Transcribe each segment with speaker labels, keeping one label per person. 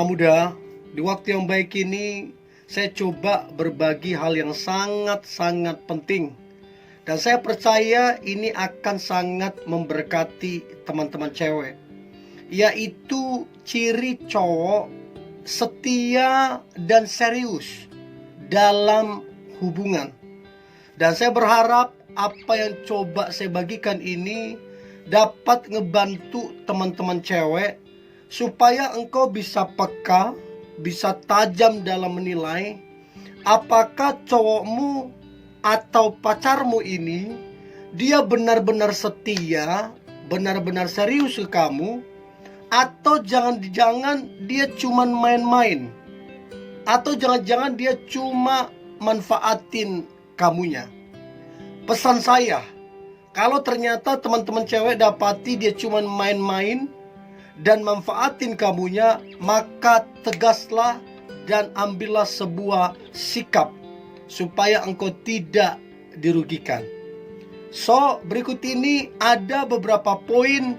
Speaker 1: muda, di waktu yang baik ini saya coba berbagi hal yang sangat-sangat penting. Dan saya percaya ini akan sangat memberkati teman-teman cewek. Yaitu ciri cowok setia dan serius dalam hubungan. Dan saya berharap apa yang coba saya bagikan ini dapat ngebantu teman-teman cewek supaya engkau bisa peka, bisa tajam dalam menilai apakah cowokmu atau pacarmu ini dia benar-benar setia, benar-benar serius ke kamu, atau jangan-jangan dia cuma main-main, atau jangan-jangan dia cuma manfaatin kamunya. Pesan saya, kalau ternyata teman-teman cewek dapati dia cuma main-main dan manfaatin kamunya, maka tegaslah dan ambillah sebuah sikap supaya engkau tidak dirugikan. So, berikut ini ada beberapa poin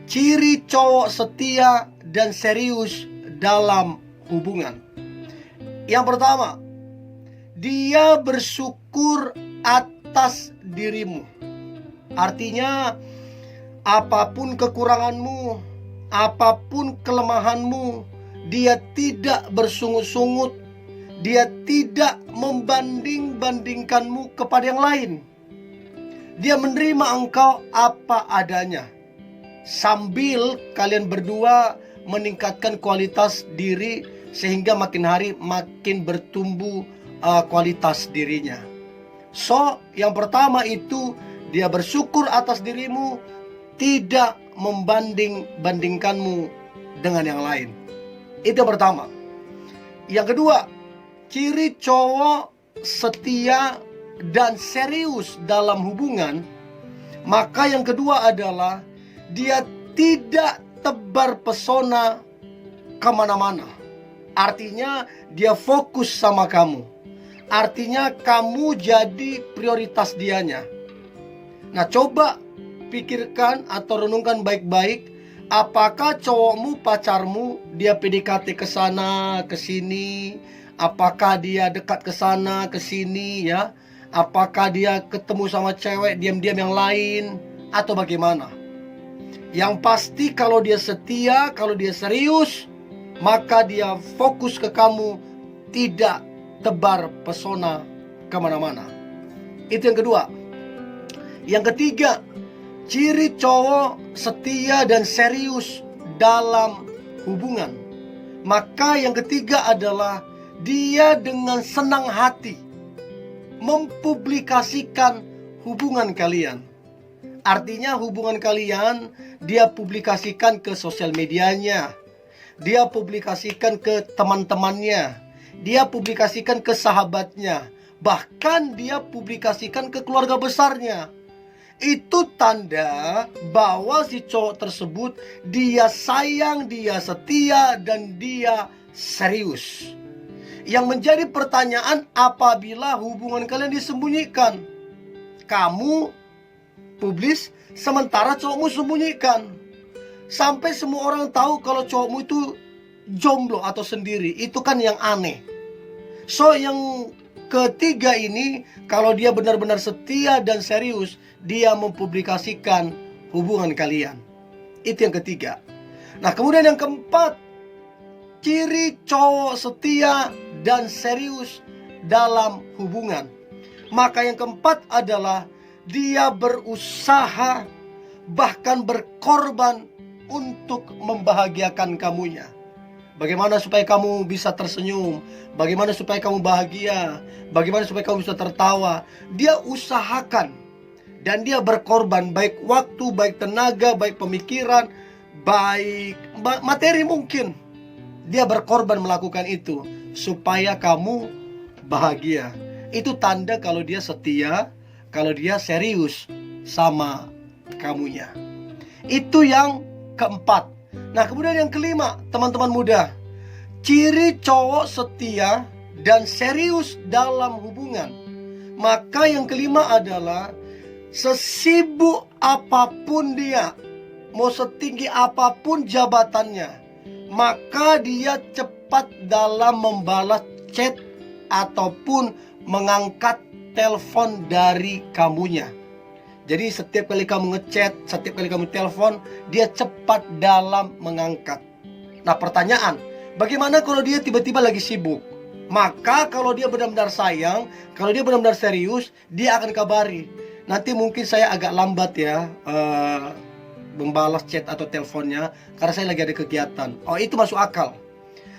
Speaker 1: ciri cowok setia dan serius dalam hubungan. Yang pertama, dia bersyukur atas dirimu. Artinya, apapun kekuranganmu, apapun kelemahanmu, dia tidak bersungut-sungut, dia tidak membanding-bandingkanmu kepada yang lain. Dia menerima engkau apa adanya, sambil kalian berdua meningkatkan kualitas diri sehingga makin hari makin bertumbuh kualitas dirinya. So, yang pertama itu dia bersyukur atas dirimu, tidak membanding-bandingkanmu dengan yang lain. Itu yang pertama. Yang kedua, ciri cowok setia dan serius dalam hubungan, maka yang kedua adalah dia tidak tebar pesona kemana-mana. Artinya dia fokus sama kamu. Artinya kamu jadi prioritas dianya. Nah, coba pikirkan atau renungkan baik-baik, apakah cowokmu, pacarmu, dia PDKT ke sana, ke sini, apakah dia dekat ke sana, ke sini ya? Apakah dia ketemu sama cewek diam-diam yang lain atau bagaimana? Yang pasti kalau dia setia, kalau dia serius, maka dia fokus ke kamu, tidak tebar pesona kemana-mana. Itu yang kedua. Yang ketiga, ciri cowok setia dan serius dalam hubungan, maka yang ketiga adalah dia dengan senang hati mempublikasikan hubungan kalian. Artinya hubungan kalian dia publikasikan ke sosial medianya, dia publikasikan ke teman-temannya, dia publikasikan ke sahabatnya, bahkan dia publikasikan ke keluarga besarnya. Itu tanda bahwa si cowok tersebut dia sayang, dia setia, dan dia serius. Yang menjadi pertanyaan, apabila hubungan kalian disembunyikan, kamu publis sementara cowokmu sembunyikan, sampai semua orang tahu kalau cowokmu itu jomblo atau sendiri, itu kan yang aneh. So, yang ketiga ini, kalau dia benar-benar setia dan serius, dia mempublikasikan hubungan kalian. Itu yang ketiga. Nah, kemudian yang keempat, ciri cowok setia dan serius dalam hubungan, maka yang keempat adalah dia berusaha, bahkan berkorban untuk membahagiakan kamunya. Bagaimana supaya kamu bisa tersenyum, bagaimana supaya kamu bahagia, bagaimana supaya kamu bisa tertawa. Dia usahakan dan dia berkorban, baik waktu, baik tenaga, baik pemikiran, baik materi mungkin. Dia berkorban melakukan itu supaya kamu bahagia. Itu tanda kalau dia setia, kalau dia serius sama kamunya. Itu yang keempat. Nah, kemudian yang kelima, teman-teman muda, ciri cowok setia dan serius dalam hubungan, maka yang kelima adalah sesibuk apapun dia, mau setinggi apapun jabatannya, maka dia cepat dalam membalas chat ataupun mengangkat telepon dari kamunya. Jadi setiap kali kamu ngechat, setiap kali kamu telepon, dia cepat dalam mengangkat. Nah pertanyaan, bagaimana kalau dia tiba-tiba lagi sibuk? Maka kalau dia benar-benar sayang, kalau dia benar-benar serius, dia akan kabari. Nanti mungkin saya agak lambat ya membalas chat atau teleponnya karena saya lagi ada kegiatan. Oh, itu masuk akal.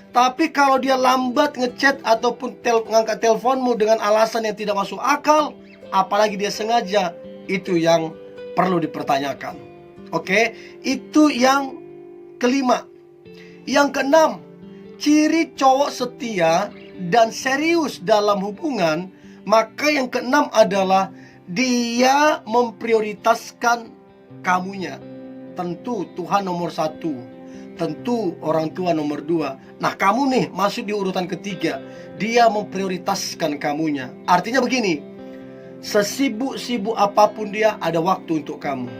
Speaker 1: Tapi kalau dia lambat ngechat ataupun ngangkat teleponmu dengan alasan yang tidak masuk akal, apalagi dia sengaja, itu yang perlu dipertanyakan. Oke, itu yang kelima. Yang keenam, ciri cowok setia dan serius dalam hubungan, maka yang keenam adalah dia memprioritaskan kamunya. Tentu Tuhan nomor satu, tentu orang tua nomor dua. Nah kamu nih masuk di urutan ketiga. Dia memprioritaskan kamunya. Artinya begini, sesibuk-sibuk apapun dia, ada waktu untuk kamu.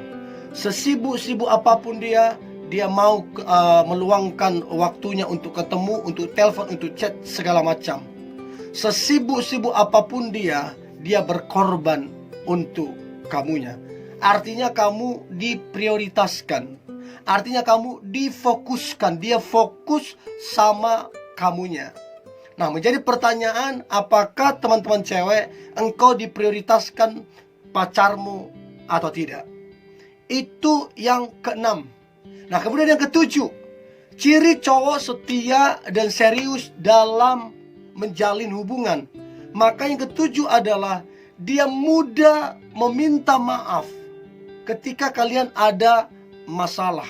Speaker 1: Sesibuk-sibuk apapun dia mau meluangkan waktunya untuk ketemu, untuk telepon, untuk chat, segala macam. Sesibuk-sibuk apapun dia berkorban untuk kamunya. Artinya kamu diprioritaskan. Artinya kamu difokuskan. Dia fokus sama kamunya. Nah, menjadi pertanyaan, apakah teman-teman cewek engkau diprioritaskan pacarmu atau tidak? Itu yang keenam. Nah, kemudian yang ketujuh, ciri cowok setia dan serius dalam menjalin hubungan. Maka yang ketujuh adalah dia mudah meminta maaf ketika kalian ada masalah.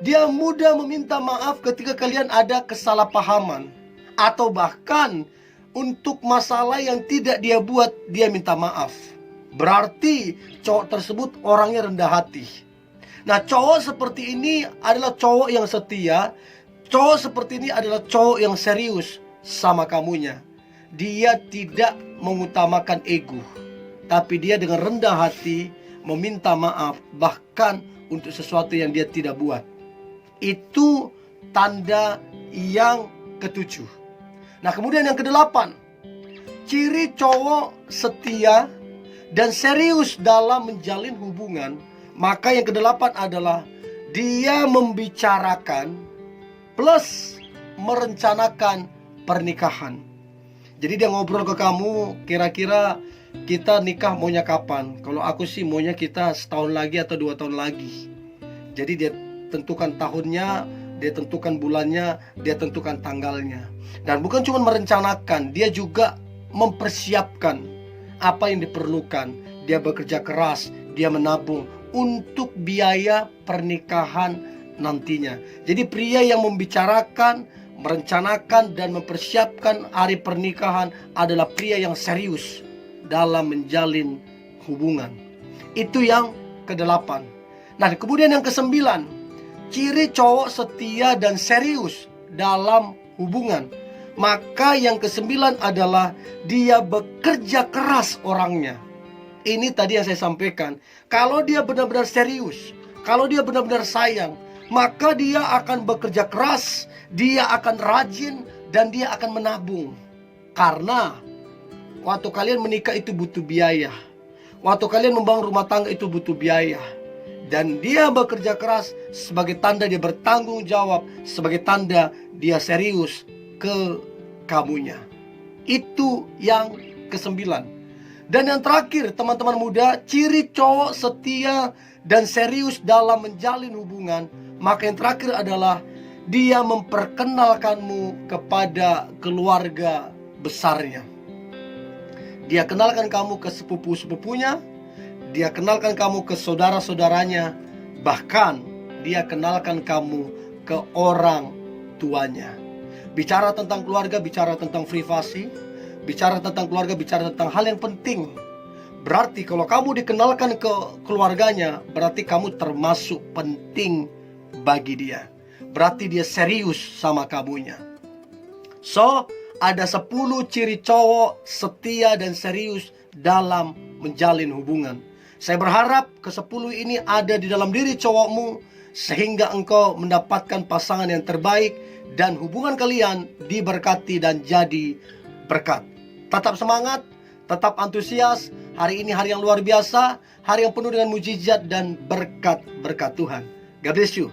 Speaker 1: Dia mudah meminta maaf ketika kalian ada kesalahpahaman, atau bahkan untuk masalah yang tidak dia buat, dia minta maaf. Berarti cowok tersebut orangnya rendah hati. Nah, cowok seperti ini adalah cowok yang setia. Cowok seperti ini adalah cowok yang serius sama kamunya. Dia tidak mengutamakan ego, tapi dia dengan rendah hati meminta maaf, bahkan untuk sesuatu yang dia tidak buat. Itu tanda yang ketujuh. Nah, kemudian yang kedelapan, ciri cowok setia dan serius dalam menjalin hubungan. Maka yang kedelapan adalah dia membicarakan plus merencanakan pernikahan. Jadi dia ngobrol ke kamu, kira-kira kita nikah maunya kapan? Kalau aku sih maunya kita setahun lagi atau 2 tahun lagi. Jadi dia tentukan tahunnya, dia tentukan bulannya, dia tentukan tanggalnya. Dan bukan cuma merencanakan, dia juga mempersiapkan apa yang diperlukan. Dia bekerja keras, dia menabung untuk biaya pernikahan nantinya. Jadi pria yang membicarakan, merencanakan dan mempersiapkan hari pernikahan adalah pria yang serius dalam menjalin hubungan. Itu yang kedelapan. Nah, kemudian yang kesembilan, ciri cowok setia dan serius dalam hubungan. Maka yang kesembilan adalah dia bekerja keras orangnya. Ini tadi yang saya sampaikan. Kalau dia benar-benar serius, kalau dia benar-benar sayang, maka dia akan bekerja keras, dia akan rajin, dan dia akan menabung. Karena waktu kalian menikah itu butuh biaya. Waktu kalian membangun rumah tangga itu butuh biaya. Dan dia bekerja keras sebagai tanda dia bertanggung jawab, sebagai tanda dia serius ke kamunya. Itu yang kesembilan. Dan yang terakhir, teman-teman muda, ciri cowok setia dan serius dalam menjalin hubungan. Maka yang terakhir adalah dia memperkenalkanmu kepada keluarga besarnya. Dia kenalkan kamu ke sepupu-sepupunya, dia kenalkan kamu ke saudara-saudaranya, bahkan dia kenalkan kamu ke orang tuanya. Bicara tentang keluarga, bicara tentang privasi. Bicara tentang keluarga, bicara tentang hal yang penting. Berarti kalau kamu dikenalkan ke keluarganya, berarti kamu termasuk penting bagi dia. Berarti dia serius sama kamunya. So, ada 10 ciri cowok setia dan serius dalam menjalin hubungan. Saya berharap ke-10 ini ada di dalam diri cowokmu, sehingga engkau mendapatkan pasangan yang terbaik dan hubungan kalian diberkati dan jadi berkat. Tetap semangat, tetap antusias. Hari ini hari yang luar biasa, hari yang penuh dengan mujizat dan berkat-berkat Tuhan. God bless you.